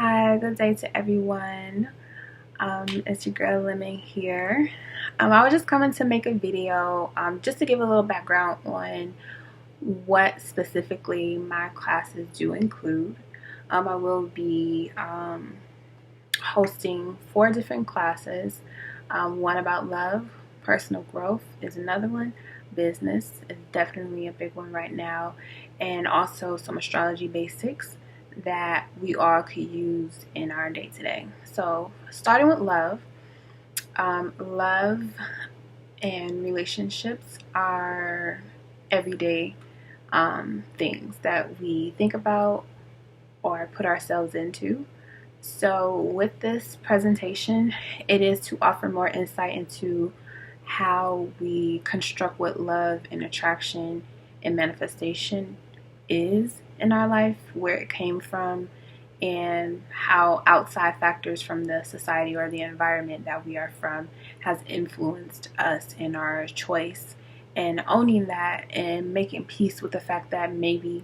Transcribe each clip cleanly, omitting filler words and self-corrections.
Hi, good day to everyone. It's your girl Lemon here. I was just coming to make a video just to give a little background on what specifically my classes do include. I will be hosting 4 different classes. One about love, personal growth is another one, business is definitely a big one right now, and also some astrology basics that we all could use in our day to day. So, starting with love, love and relationships are everyday things that we think about or put ourselves into. So, with this presentation, it is to offer more insight into how we construct what love and attraction and manifestation is in our life, where it came from, and how outside factors from the society or the environment that we are from has influenced us in our choice, and owning that and making peace with the fact that maybe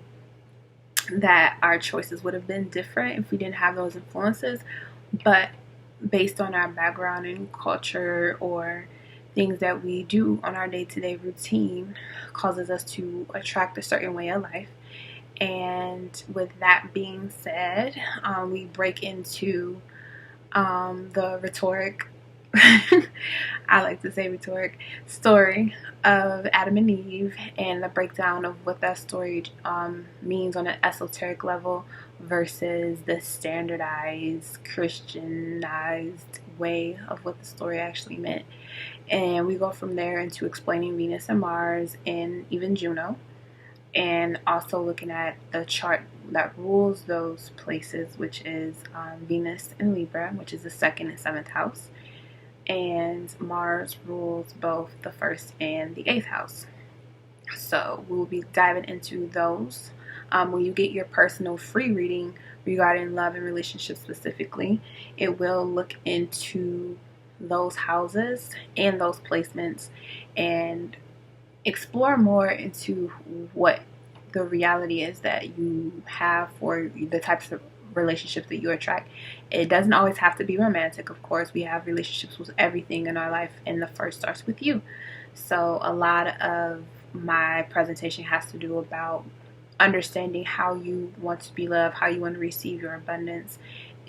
that our choices would have been different if we didn't have those influences, but based on our background and culture or things that we do on our day-to-day routine causes us to attract a certain way of life. And with that being said, we break into the rhetoric I like to say rhetoric story of Adam and Eve, and the breakdown of what that story means on an esoteric level versus the standardized Christianized way of what the story actually meant. And we go from there into explaining Venus and Mars and even Juno, and also looking at the chart that rules those places, which is Venus and Libra, which is the 2nd and 7th house, and Mars rules both the 1st and the 8th house. So we'll be diving into those. When you get your personal free reading regarding love and relationships specifically, it will look into those houses and those placements and explore more into what the reality is that you have for the types of relationships that you attract. It doesn't always have to be romantic. Of course, we have relationships with everything in our life, and the first starts with you. So a lot of my presentation has to do about understanding how you want to be loved, how you want to receive your abundance,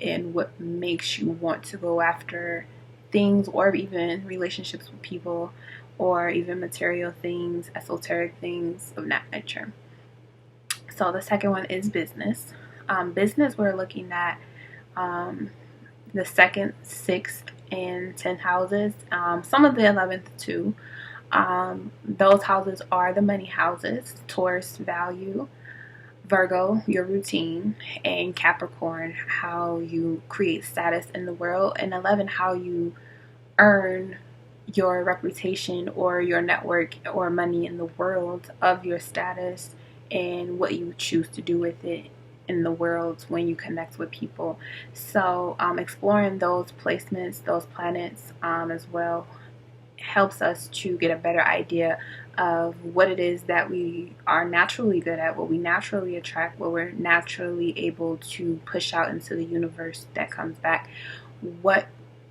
and what makes you want to go after things or even relationships with people or even material things, esoteric things of that nature. So the second one is business. Business, we're looking at the 2nd, 6th, and 10th houses. Some of the 11th too. Those houses are the money houses: Taurus, value; Virgo, your routine; and Capricorn, how you create status in the world; and 11, how you earn your reputation or your network or money in the world of your status and what you choose to do with it in the world when you connect with people. So exploring those placements, those planets as well, helps us to get a better idea of what it is that we are naturally good at, what we naturally attract, what we're naturally able to push out into the universe that comes back, what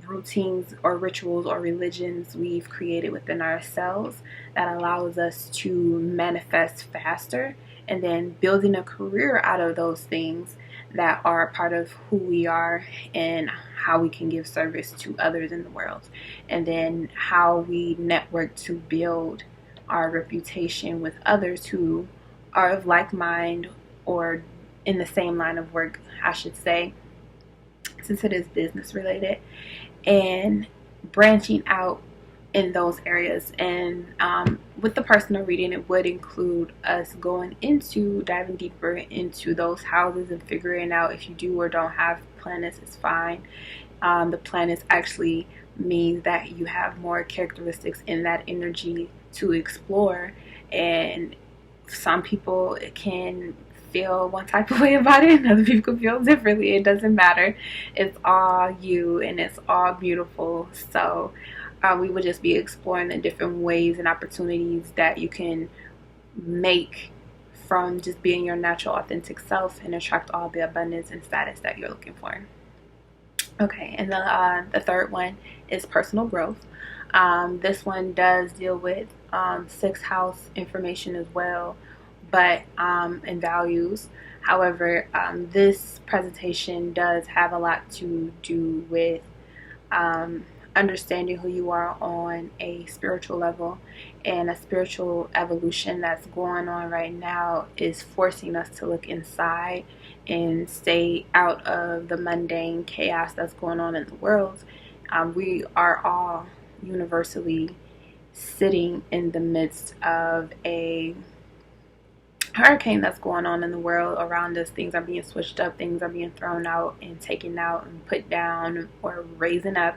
routines or rituals or religions we've created within ourselves that allows us to manifest faster, and then building a career out of those things that are part of who we are and how we can give service to others in the world, and then how we network to build our reputation with others who are of like mind or in the same line of work, I should say, since it is business related, and branching out in those areas. And with the personal reading, it would include us going into diving deeper into those houses and figuring out if you do or don't have planets. It's fine. The planets actually mean that you have more characteristics in that energy to explore, and some people can feel one type of way about it and other people can feel differently. It doesn't matter. It's all you and it's all beautiful. So we would just be exploring the different ways and opportunities that you can make from just being your natural, authentic self and attract all the abundance and status that you're looking for. Okay, and the third one is personal growth. This one does deal with sixth house information as well, but and values. However, this presentation does have a lot to do with understanding who you are on a spiritual level, and a spiritual evolution that's going on right now is forcing us to look inside and stay out of the mundane chaos that's going on in the world. We are all universally sitting in the midst of a hurricane that's going on in the world around us. Things are being switched up, things are being thrown out and taken out and put down or raising up.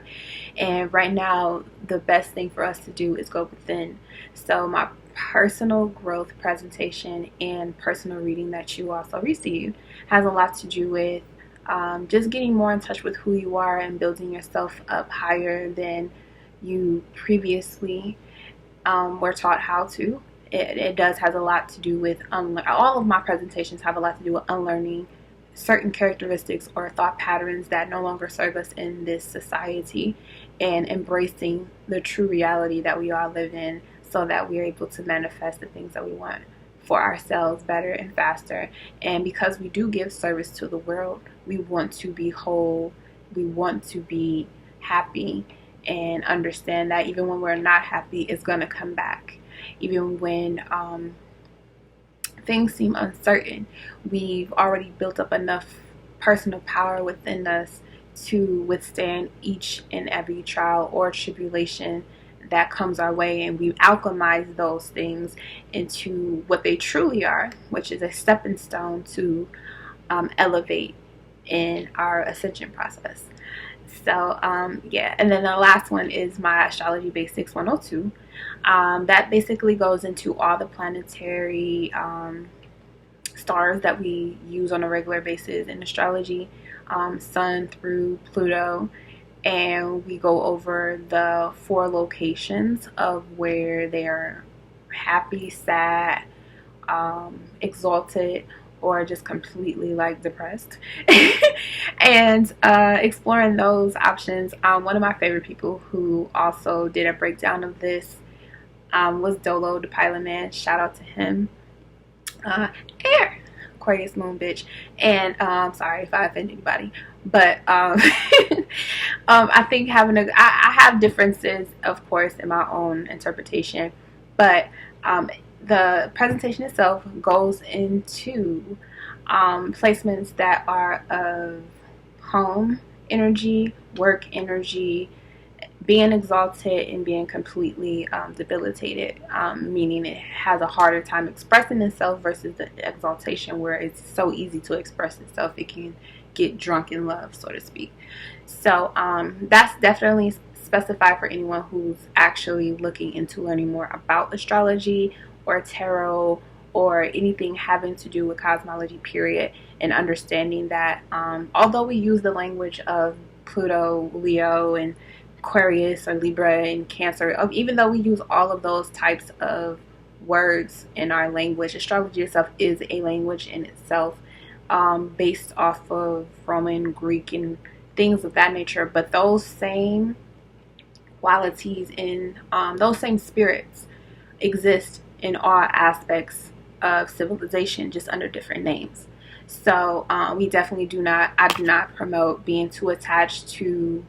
And right now, the best thing for us to do is go within. So my personal growth presentation and personal reading that you also received has a lot to do with just getting more in touch with who you are and building yourself up higher than you previously were taught how to. It does has a lot to do with all of my presentations have a lot to do with unlearning certain characteristics or thought patterns that no longer serve us in this society, and embracing the true reality that we all live in, so that we're able to manifest the things that we want for ourselves better and faster. And because we do give service to the world, we want to be whole, we want to be happy, and understand that even when we're not happy, it's going to come back. Even when things seem uncertain, we've already built up enough personal power within us to withstand each and every trial or tribulation that comes our way, and we alchemize those things into what they truly are, which is a stepping stone to elevate in our ascension process. So yeah, and then the last one is my Astrology Basics 102. That basically goes into all the planetary stars that we use on a regular basis in astrology, Sun through Pluto, and we go over the 4 locations of where they are happy, sad, exalted, or just completely like depressed. And exploring those options. One of my favorite people who also did a breakdown of this was Dolo, the Pilot Man. Shout out to him. Air, Aquarius moon bitch. And sorry if I offend anybody, but I think having I have differences, of course, in my own interpretation, but the presentation itself goes into placements that are of home energy, work energy, being exalted, and being completely debilitated, meaning it has a harder time expressing itself versus the exaltation, where it's so easy to express itself. It can get drunk in love, so to speak. So that's definitely specified for anyone who's actually looking into learning more about astrology or tarot or anything having to do with cosmology, period, and understanding that although we use the language of Pluto, Leo, and Aquarius or Libra and Cancer, even though we use all of those types of words in our language, astrology itself is a language in itself, based off of Roman, Greek, and things of that nature. But those same qualities and those same spirits exist in all aspects of civilization, just under different names. So we definitely I do not promote being too attached to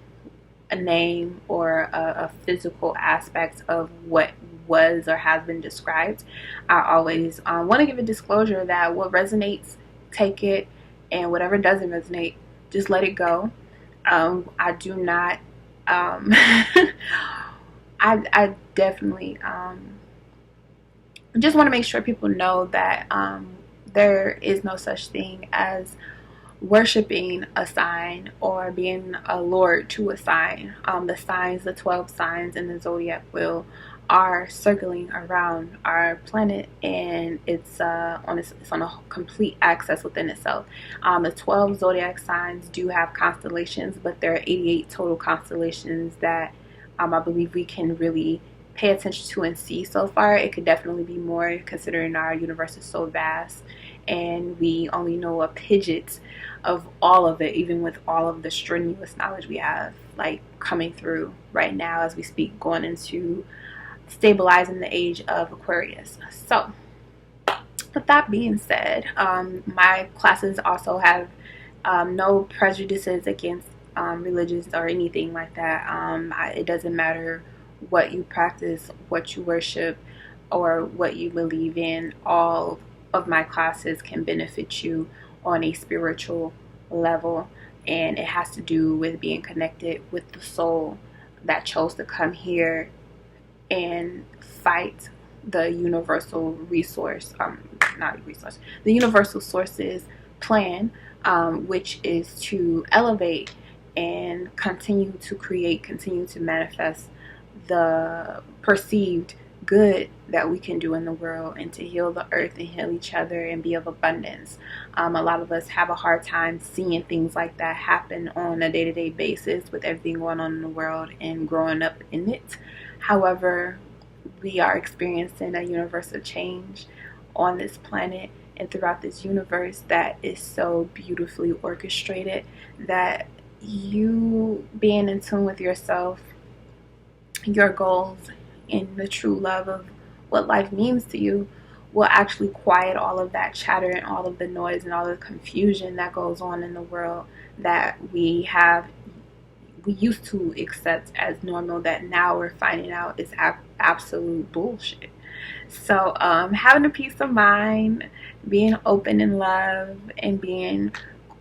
a name or a physical aspect of what was or has been described. I always want to give a disclosure that what resonates, take it, and whatever doesn't resonate, just let it go. I do not I definitely just want to make sure people know that there is no such thing as worshiping a sign or being allured to a sign. The signs, the 12 signs in the zodiac wheel, are circling around our planet, and it's on a complete axis within itself. The 12 zodiac signs do have constellations, but there are 88 total constellations that I believe we can really pay attention to and see so far. It could definitely be more, considering our universe is so vast and we only know a pidget of all of it, even with all of the strenuous knowledge we have, like, coming through right now as we speak, going into stabilizing the age of Aquarius. So with that being said, my classes also have no prejudices against religions or anything like that. It doesn't matter what you practice, what you worship, or what you believe in. All of my classes can benefit you on a spiritual level, and it has to do with being connected with the soul that chose to come here and fight the universal resource, not resource, the universal sources plan, which is to elevate and continue to create, continue to manifest the perceived good that we can do in the world, and to heal the earth and heal each other and be of abundance. A lot of us have a hard time seeing things like that happen on a day-to-day basis with everything going on in the world and growing up in it. However, we are experiencing a universal change on this planet and throughout this universe that is so beautifully orchestrated that you being in tune with yourself, your goals, and the true love of what life means to you will actually quiet all of that chatter and all of the noise and all the confusion that goes on in the world that we used to accept as normal, that now we're finding out is absolute bullshit. So having a peace of mind, being open in love, and being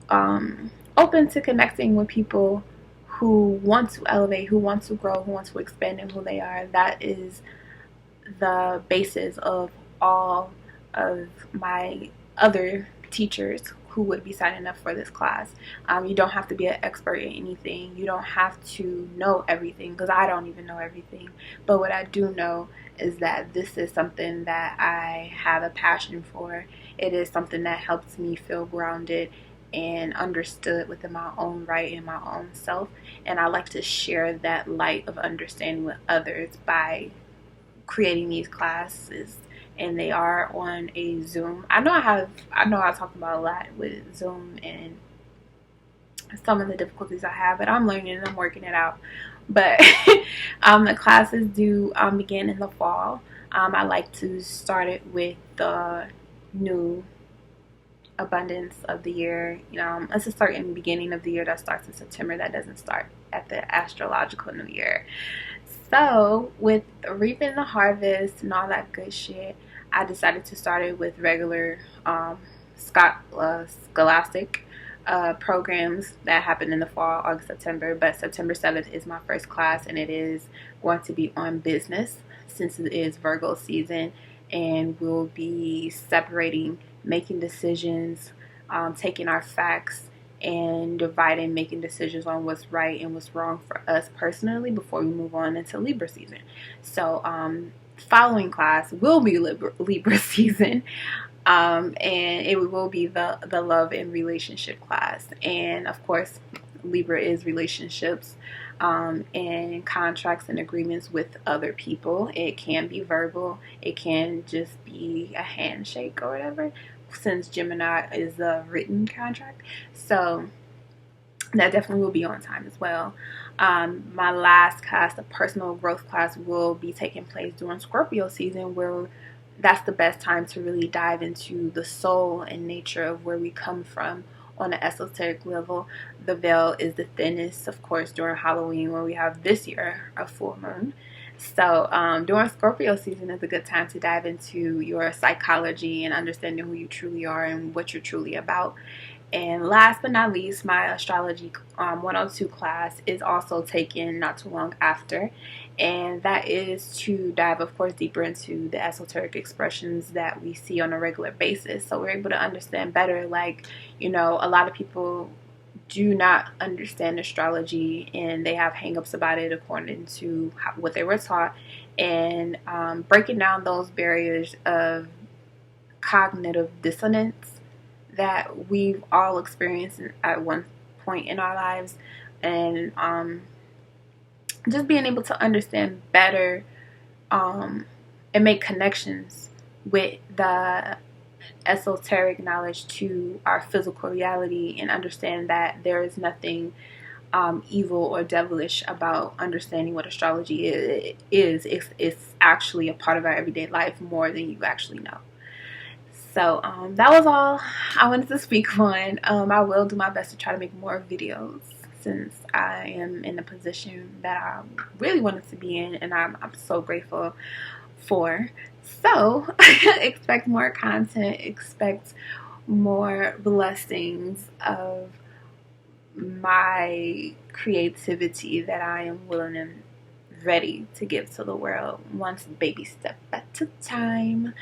open to connecting with people who want to elevate, who want to grow, who want to expand in who they are, that is the basis of all of my other teachers who would be signing up for this class. You don't have to be an expert in anything. You don't have to know everything, because I don't even know everything. But what I do know is that this is something that I have a passion for. It is something that helps me feel grounded and understood within my own right and my own self. And I like to share that light of understanding with others by creating these classes, and they are on a Zoom. I know I talk about a lot with Zoom and some of the difficulties I have, but I'm learning and I'm working it out. But the classes do begin in the fall. I like to start it with the new abundance of the year. It's a certain beginning of the year that starts in September, that doesn't start at the astrological new year. So with reaping the harvest and all that good shit, I decided to start it with regular scholastic programs that happen in the fall, August, September. But September 7th is my first class, and it is going to be on business, since it is Virgo season, and we'll be separating, making decisions, taking our facts and dividing, making decisions on what's right and what's wrong for us personally before we move on into Libra season. So following class will be Libra season, and it will be the love and relationship class. And of course, Libra is relationships and contracts and agreements with other people. It can be verbal, it can just be a handshake or whatever, since Gemini is a written contract. So that definitely will be on time as well. My last class, the personal growth class, will be taking place during Scorpio season, where that's the best time to really dive into the soul and nature of where we come from on an esoteric level. The veil is the thinnest, of course, during Halloween, where we have this year a full moon. So during Scorpio season is a good time to dive into your psychology and understanding who you truly are and what you're truly about. And last but not least, my astrology 102 class is also taken not too long after, and that is to dive, of course, deeper into the esoteric expressions that we see on a regular basis, so we're able to understand better. Like, a lot of people do not understand astrology, and they have hangups about it according to what they were taught, and breaking down those barriers of cognitive dissonance that we've all experienced at one point in our lives, and just being able to understand better and make connections with the esoteric knowledge to our physical reality, and understand that there is nothing evil or devilish about understanding what astrology is. It's actually a part of our everyday life more than you actually know. So that was all I wanted to speak on. I will do my best to try to make more videos, since I am in a position that I really wanted to be in, and I'm so grateful for. So expect more content, expect more blessings of my creativity that I am willing and ready to give to the world, one baby step at a time.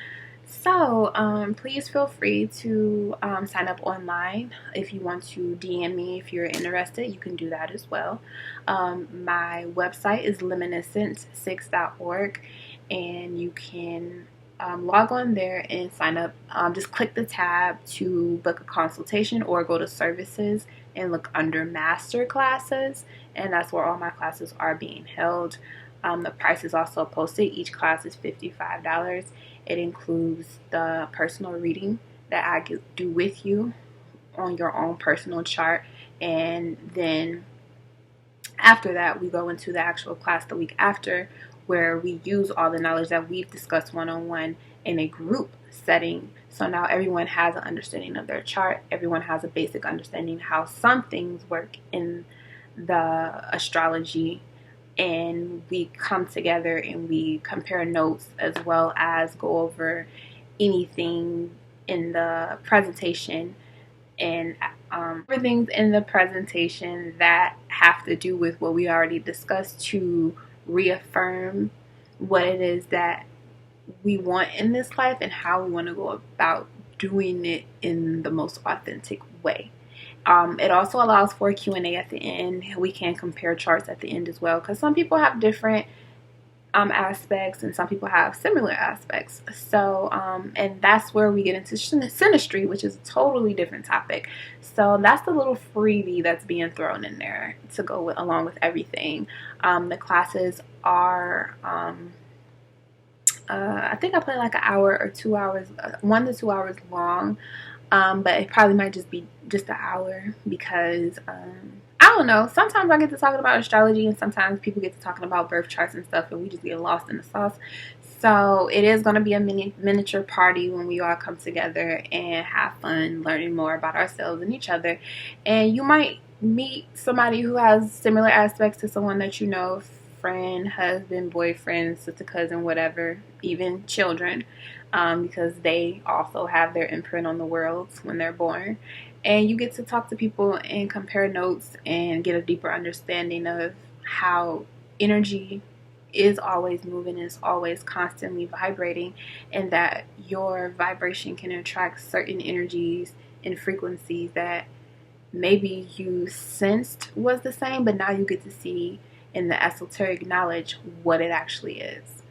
So please feel free to sign up online. If you want to DM me if you're interested, you can do that as well. My website is luminescence6.org, and you can log on there and sign up. Just click the tab to book a consultation, or go to services and look under master classes, and that's where all my classes are being held. The price is also posted. Each class is $55. It includes the personal reading that I do with you on your own personal chart, and then after that we go into the actual class the week after, where we use all the knowledge that we've discussed one-on-one in a group setting. So now everyone has an understanding of their chart. Everyone has a basic understanding how some things work in the astrology, and we come together and we compare notes, as well as go over anything in the presentation, and everything's in the presentation that have to do with what we already discussed, to reaffirm what it is that we want in this life and how we want to go about doing it in the most authentic way. It also allows for a Q&A at the end. We can compare charts at the end as well, because some people have different aspects and some people have similar aspects. So and that's where we get into synastry, which is a totally different topic. So that's the little freebie that's being thrown in there to go with, along with everything. The classes are I think I play like an hour or 2 hours, 1 to 2 hours long. But it probably might just be just an hour, because I don't know, sometimes I get to talking about astrology and sometimes people get to talking about birth charts and stuff, and we just get lost in the sauce. So it is going to be a miniature party when we all come together and have fun learning more about ourselves and each other. And you might meet somebody who has similar aspects to someone that you know, friend, husband, boyfriend, sister, cousin, whatever, even children, because they also have their imprint on the world when they're born. And you get to talk to people and compare notes and get a deeper understanding of how energy is always moving, is always constantly vibrating, and that your vibration can attract certain energies and frequencies that maybe you sensed was the same, but now you get to see in the esoteric knowledge what it actually is.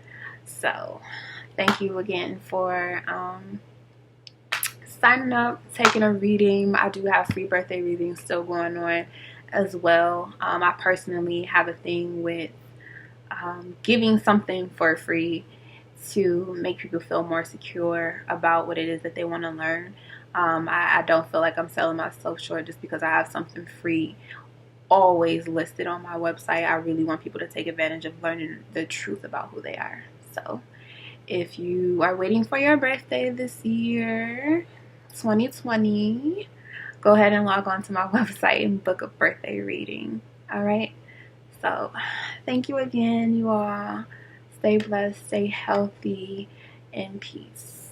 So thank you again for signing up, taking a reading. I do have free birthday readings still going on as well. I personally have a thing with giving something for free to make people feel more secure about what it is that they want to learn. I don't feel like I'm selling myself short just because I have something free always listed on my website. I really want people to take advantage of learning the truth about who they are. So if you are waiting for your birthday this year, 2020, go ahead and log on to my website and book a birthday reading. All right. So thank you again, you all. Stay blessed, stay healthy, and peace.